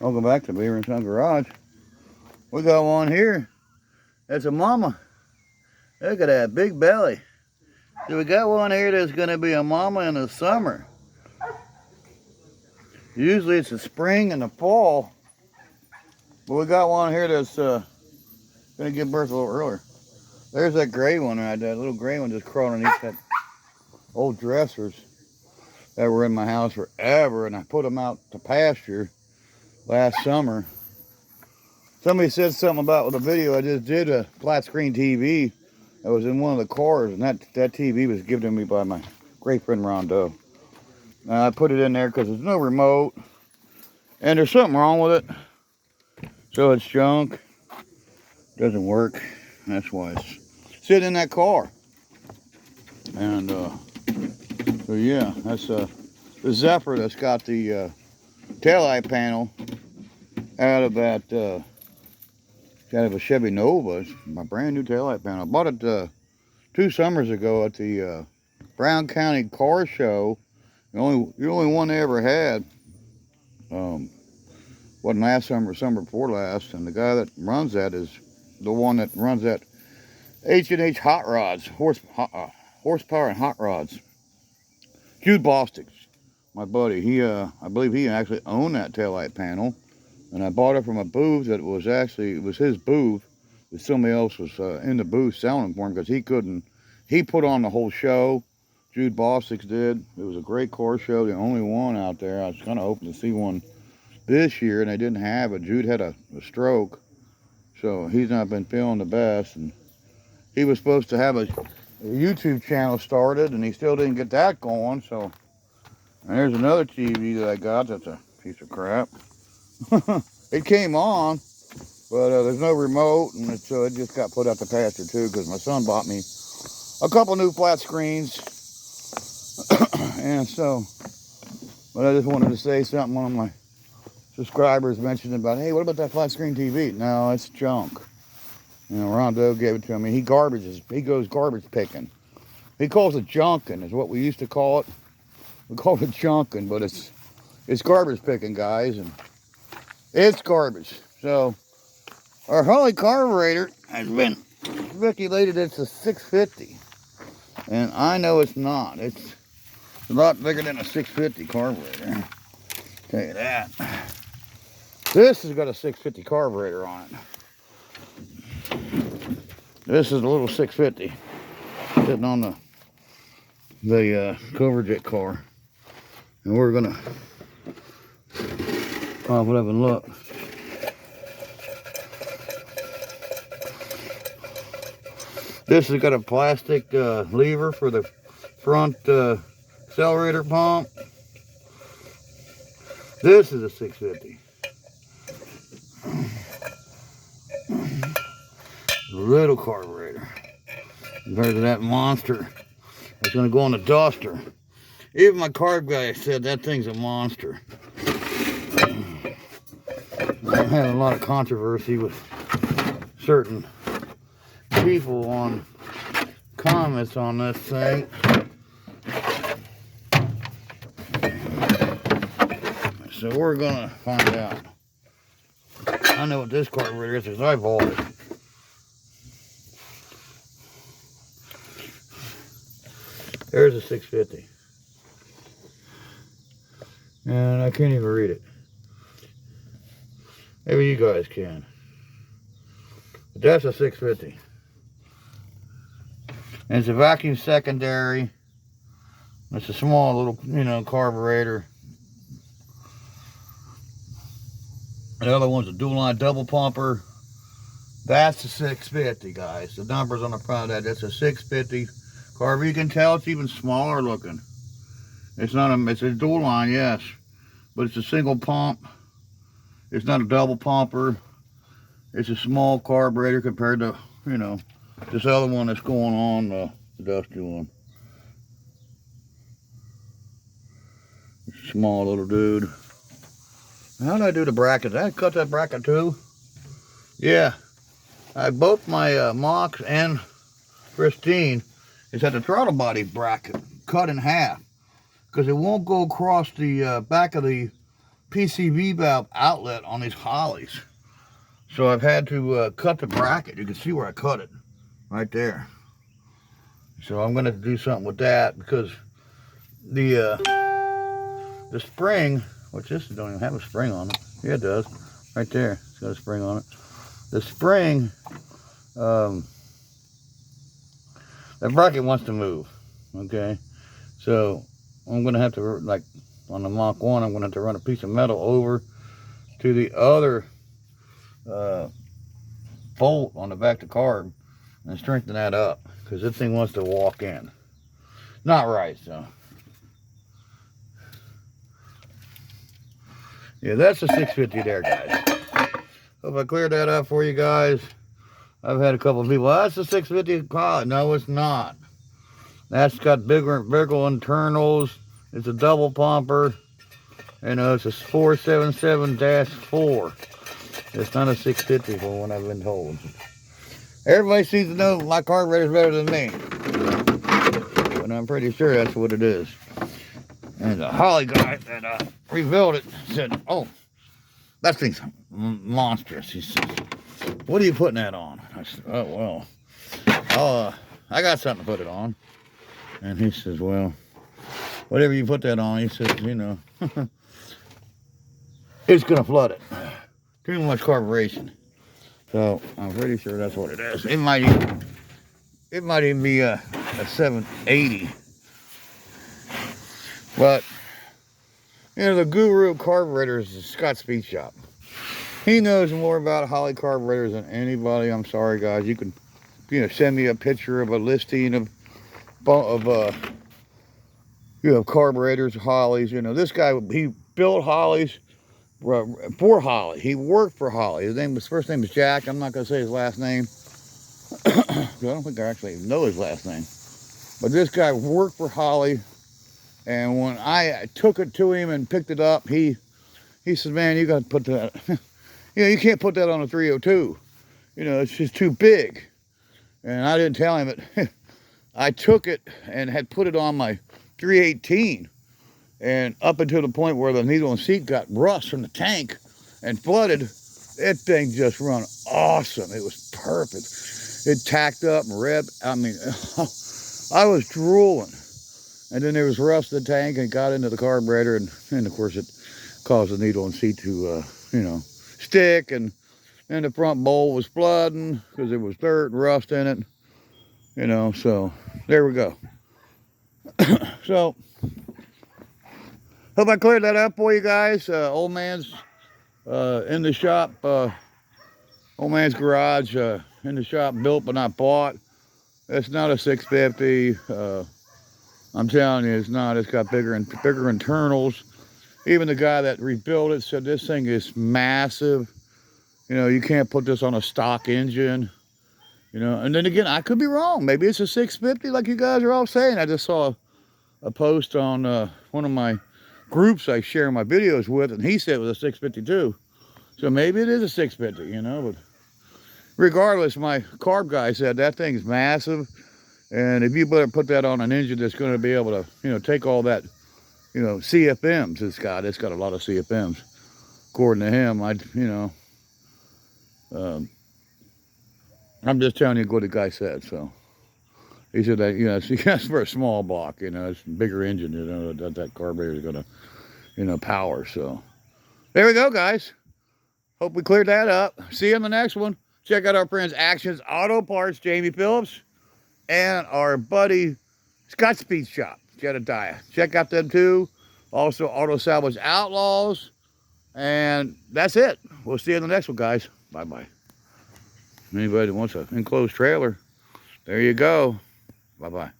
Welcome back to Beaver and Son Garage. We got one here. That's a mama. Look at that big belly. So we got one here that's going to be a mama in the summer. Usually it's the spring and the fall. But we got one here that's going to give birth a little earlier. There's that gray one right there. That little gray one just crawling underneath that old dressers that were in my house forever. And I put them out to pasture last summer. Somebody said something about with a video I just did, a flat screen TV that was in one of the cars, and that TV was given to me by my great friend Rondo. I put it in there because there's no remote and there's something wrong with it, so it's junk. Doesn't work. That's why it's sitting in that car. And so yeah, that's the Zephyr that's got the taillight panel out of that out of a Chevy Nova. It's my brand new taillight panel. I bought it 2 summers ago at the Brown County Car Show. The only one they ever had. Wasn't last summer, summer before last. And the guy that runs that is the one that runs that H&H Hot Rods, horsepower and hot rods. Jude Bostic's my buddy. He, I believe he actually owned that taillight panel. And I bought it from a booth that was actually, it was his booth. But somebody else was in the booth selling them for him because he couldn't. He put on the whole show. Jude Bostic's did. It was a great car show, the only one out there. I was kind of hoping to see one this year, and they didn't have it. Jude had a stroke, so he's not been feeling the best. And he was supposed to have a YouTube channel started, and he still didn't get that going. So, and there's another TV that I got that's a piece of crap. It came on, but there's no remote, and so it just got put out to pasture too because my son bought me a couple new flat screens. And so, but I just wanted to say something. One of my subscribers mentioned about, hey, what about that flat screen TV? No, it's junk. You know, Rondo gave it to me. He goes garbage picking. He calls it junking, is what we used to call it. We call it junking, but it's garbage picking, guys, and it's garbage. So our holley carburetor has been speculated it's a 650, and I know it's not. It's a lot bigger than a 650 carburetor. Tell you that. This has got a 650 carburetor on it. This is a little 650 sitting on the Coverjet car, and we're gonna pop it up and look. This has got a plastic lever for the front accelerator pump. This is a 650. Little carburetor compared to that monster that's going to go on the Duster. Even my carb guy said that thing's a monster. I had a lot of controversy with certain people on comments on this thing. So we're gonna find out. I know what this carburetor is because I bought it. There's a 650. And I can't even read it. Maybe you guys can. But that's a 650. And it's a vacuum secondary. It's a small little, you know, carburetor. The other one's a dual line double pumper. That's a 650, guys. The numbers on the front of that, that's a 650 carburetor. You can tell it's even smaller looking. It's not a, it's a dual line, yes, but it's a single pump. It's not a double pumper. It's a small carburetor compared to, you know, this other one that's going on, the dusty one. Small little dude. How did I do the bracket? Did I cut that bracket too? Yeah. Both my Mox and Christine has had the throttle body bracket cut in half because it won't go across the back of the PCV valve outlet on these hollies. So I've had to cut the bracket. You can see where I cut it, right there. So I'm gonna do something with that because the spring, which this don't even have a spring on it. Yeah, it does. Right there, it's got a spring on it. The spring, that bracket wants to move. Okay, so I'm gonna have to, like on the Mach 1, I'm gonna have to run a piece of metal over to the other bolt on the back of the carb and strengthen that up because this thing wants to walk in. Not right, so. Yeah, that's a 650 there, guys. Hope I cleared that up for you guys. I've had a couple of people, that's a 650 pilot. No, it's not. That's got bigger internals. It's a double pumper. You know, it's a 477-4. It's not a 650 for what I've been told. Everybody seems to know my carburetor's better than me. But I'm pretty sure that's what it is. And the Holley guy that rebuilt it said, oh, that thing's monstrous. He says, what are you putting that on? I said, oh, well, I got something to put it on. And he says, well, whatever you put that on, he says, you know, it's going to flood it. Too much carburation. So I'm pretty sure that's what it is. It might even be a 780. But, you know, the guru of carburetors is Scott Speed Shop. He knows more about Holley carburetors than anybody. I'm sorry, guys. You can, you know, send me a picture of a listing of you know, carburetors, Holleys. You know, this guy, he built Holleys for Holley. He worked for Holley. His first name is Jack. I'm not going to say his last name. I don't think I actually know his last name. But this guy worked for Holley. And when I took it to him and picked it up, he said, man, you got to put that, you know, you can't put that on a 302. You know, it's just too big. And I didn't tell him it. I took it and had put it on my 318. And up until the point where the needle and seat got rust from the tank and flooded, that thing just run awesome. It was perfect. It tacked up and revved. I mean, I was drooling. And then there was rust in the tank and got into the carburetor, and of course it caused the needle and seat to, you know, stick, and the front bowl was flooding because there was dirt and rust in it, you know. So there we go. So hope I cleared that up for you guys. Old man's in the shop, old man's garage, in the shop, built but not bought. It's not a 650. I'm telling you, it's not. It's got bigger internals. Even the guy that rebuilt it said this thing is massive. You know, you can't put this on a stock engine. You know, and then again, I could be wrong. Maybe it's a 650 like you guys are all saying. I just saw a post on one of my groups I share my videos with, and he said it was a 652. So maybe it is a 650, you know. But regardless, my carb guy said that thing's massive. And if you better put that on an engine that's going to be able to, you know, take all that, you know, CFMs it's got a lot of CFMs. According to him, you know, I'm just telling you what the guy said. So he said that, you know, that's for a small block, you know, it's a bigger engine, you know, that carburetor is going to, you know, power. So there we go, guys. Hope we cleared that up. See you in the next one. Check out our friends Actions Auto Parts, Jamie Phillips, and our buddy Scott Speed Shop, Jedediah. Check out them too. Also Auto Salvage Outlaws. And that's it. We'll see you in the next one, guys. Bye-bye. Anybody that wants an enclosed trailer, there you go. Bye-bye.